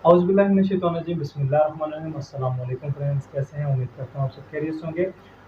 औज़ुबिल्लाहिमिनश्शैतानिर्रजीम बिस्मिल्लाहिर्रहमानिर्रहीम। अस्सलाम वालेकुम फ्रेंड्स, कैसे हैं? उम्मीद करता हूँ आप सब खैरियत से होंगे।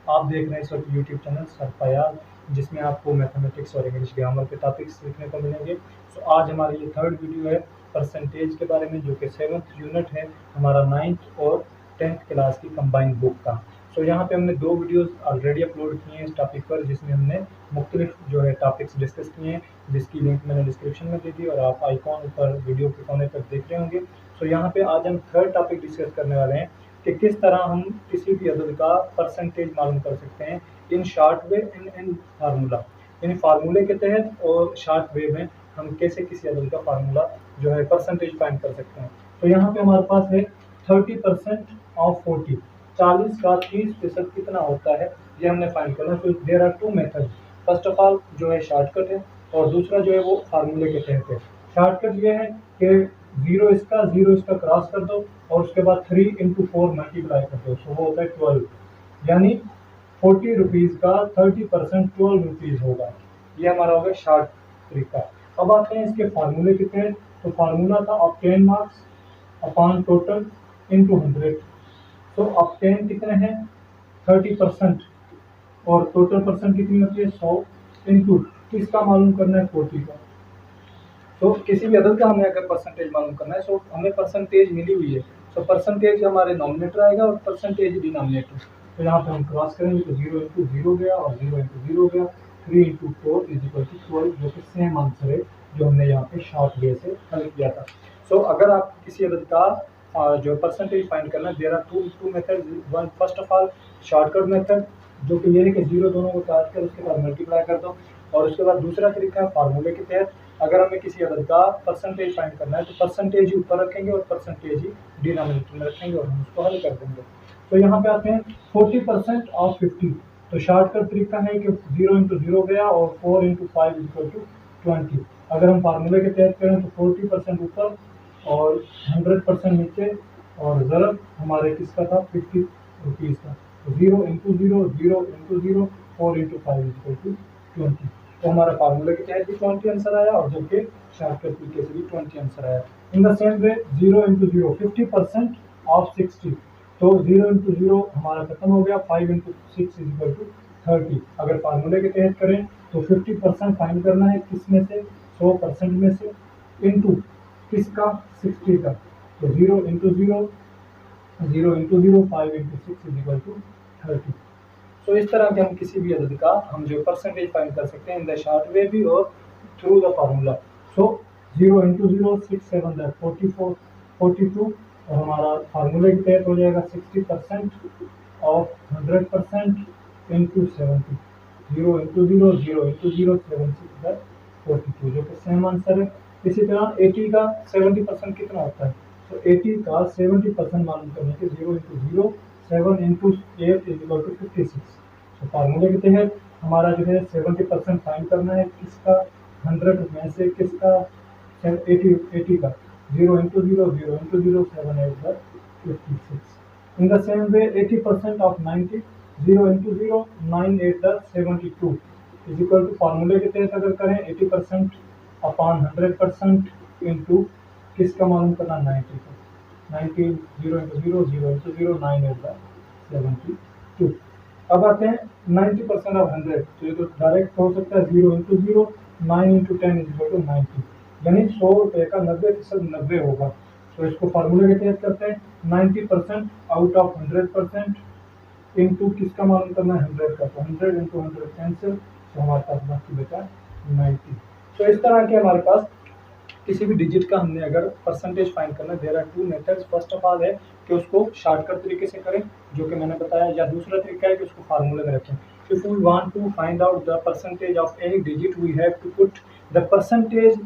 आप देख रहे हैं इस वक्त यूट्यूब चैनल सरफयाज, जिसमें आपको मैथमेटिक्स और इंग्लिश ग्रामर के टॉपिक्स सीखने को मिलेंगे। सो आज हमारी ये थर्ड वीडियो है परसेंटेज के बारे में, जो कि 7th यूनिट है हमारा 9th और 10th क्लास की कंबाइंड बुक का। सो यहाँ पे हमने 2 वीडियोस ऑलरेडी अपलोड किए हैं इस टॉपिक पर, जिसमें हमने मुख्तलिफ जो है टॉपिक्स डिस्कस किए हैं, जिसकी लिंक मैंने डिस्क्रिप्शन में दे दी और आप आइकॉन ऊपर वीडियो के कोने पर देख रहे होंगे। सो यहाँ पे आज हम थर्ड टॉपिक डिस्कस करने वाले हैं कि किस तरह हम किसी भी अदद का परसेंटेज मालूम कर सकते हैं in short way in formula, यानी फार्मूले के तहत और शॉर्ट वे में हम कैसे किसी अदद का फार्मूला जो है परसेंटेज फाइंड कर सकते हैं। तो यहाँ पे हमारे पास है 30% ऑफ 40, 40 का 30% कितना होता है ये हमने फाइंड करना है। तो there are two method, first of all जो है शॉर्टकट है और दूसरा जो है वो फार्मूले के तहत है। शॉर्टकट ये है कि जीरो इसका क्रॉस कर दो और उसके बाद 3 × 4 मल्टीप्लाई कर दो, सो वो होता है 12, यानी 40 रुपीज़ का 30% 12 रुपीज़ होगा। ये हमारा होगा शॉर्ट तरीका। अब आते हैं इसके फार्मूले के तहत। तो फार्मूला था obtain marks upon total into 100। तो ऑब्टेन कितने हैं 30% और टोटल परसेंट कितनी होती है 100, इंटू किसका मालूम करना है 40 का। तो किसी भी अदद का हमें अगर परसेंटेज मालूम करना है, तो हमें परसेंटेज मिली हुई है, तो परसेंटेज हमारे नॉमिनेटर आएगा और परसेंटेज डिनोमिनेटर। तो यहाँ पे हम क्रॉस करेंगे तो 0 × 0 गया और 0 × 0 गया, 3 × 4 = 12, जो कि सेम आंसर है जो हमने यहाँ पे शॉर्ट वे से हल किया था। सो अगर आप किसी अदद का जो परसेंटेज फाइंड करना है, there are two method. One, first of all shortcut method, जो कि ये है कि जीरो दोनों को काट कर उसके बाद मल्टीप्लाई कर दो, और उसके बाद दूसरा तरीका है फार्मूले के तहत। अगर हमें किसी अदद का परसेंटेज फाइंड करना है तो परसेंटेज ही ऊपर रखेंगे और परसेंटेज ही डिनोमिनेटर में रखेंगे और हम उसको हल कर देंगे। तो यहाँ पे आते हैं 40% ऑफ 50। तो शॉर्टकट तरीका है कि 0 × 0 गया और 4 × 5 = 20। अगर हम फार्मूले के तहत करें तो 40% ऊपर और 100% नीचे, और ज़रब हमारे किसका था 50 रुपीज़ का। 0 × 0 0 × 0 4 × 5 = 20। तो हमारा फार्मूले के तहत भी 20 आंसर आया और जबकि शॉर्टकट तरीके से भी 20 आंसर आया। In the same way 0 × 0 50% of 60। तो 0 × 0 हमारा खत्म हो गया, 5 × 6 = 30। अगर फार्मूले के तहत करें तो 50% फाइंड करना है किस में से 100% में से, इंटू किसका 60 का। तो 0 × 0 0 × 0 5 × 6 = 30। तो इस तरह के हम किसी भी अदद का हम जो परसेंटेज फाइंड कर सकते हैं इन द शॉर्ट वे भी और थ्रू द फार्मूला। सो 0 × 0 6 7 44 42, और हमारा फार्मूले के तहत हो जाएगा 60% ऑफ 100% इंटू 70। 0 × 0 0 × 0 7 6 42, जो कि सेम आंसर है। इसी तरह 80 का 70% कितना होता है, तो 80 का 70% मालूम करने के 0 × 0 7 × 8 = 56। तो फार्मूले के तहत हमारा जो है 70% फाइंड करना है किसका 100 में से, किसका 80 का। 0 × 0 0 × 0 7 8 56। In the same way 80% of 90, 0 × 0 9 8 72 = फार्मूले के तहत अगर करें 80% अपॉन 100% इंटू किसका मालूम करना 90 का। 90 0 × 0 0 × 0 9 8 72। अब आते हैं 90% ऑफ 100, तो ये तो डायरेक्ट हो सकता है 0 × 0 9 × 10 = 90, यानी 100 रुपये का 90% 90 होगा। तो इसको फार्मूले के तहत करते हैं 90% आउट ऑफ 100% इंटू किसका मालूम करना है 100 का। तो 100 × 100 कैंसिल, तो हमारे पास बाकी बचा 90। तो इस तरह के हमारे पास किसी भी डिजिट का हमने अगर परसेंटेज फाइंड करना है, there are two methods. First of all है कि उसको शॉर्टकट तरीके से करें, जो कि मैंने बताया, या दूसरा तरीका है कि उसको फार्मूले में रखें। If we want to find out the percentage of any digit, we have to put the percentage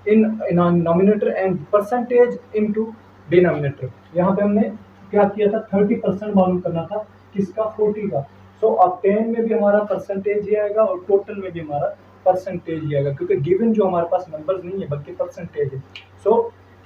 in nominator and percentage into denominator. यहाँ पे हमने क्या किया था 30% मालूम करना था किसका 40 का। सो ऑब्टेन में भी हमारा परसेंटेज ही आएगा और टोटल में भी हमारा परसेंटेज ही आएगा, क्योंकि गिवन जो हमारे पास नंबर्स नहीं है बल्कि परसेंटेज है। सो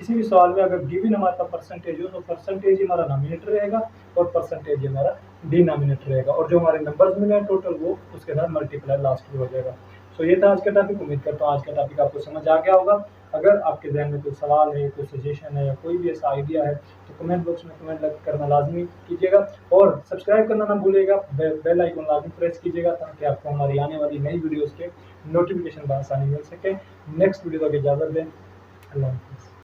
किसी भी सवाल में अगर गिवन हमारे पास परसेंटेज हो तो परसेंटेज ही हमारा नॉमिनेटर रहेगा और परसेंटेज ही हमारा डिनोमिनेटर रहेगा, और जो हमारे नंबर्स मिले हैं टोटल वो उसके साथ मल्टीप्लाई लास्ट में हो जाएगा। सो ये था आज का टॉपिक। उम्मीद करता हूँ आज का टॉपिक आपको समझ आ गया होगा। अगर आपके जहन में कोई सवाल है, कोई सजेशन है या कोई भी ऐसा आइडिया है तो कमेंट बॉक्स में कमेंट करना लाजमी कीजिएगा और सब्सक्राइब करना ना भूलिएगा, बेल आइकन लाजमी प्रेस कीजिएगा ताकि आपको हमारी आने वाली नई वीडियोज़ के नोटिफिकेशन बआसानी मिल सके। नेक्स्ट वीडियो तक इजाज़त दें। अल्लाह हाफ़िज़।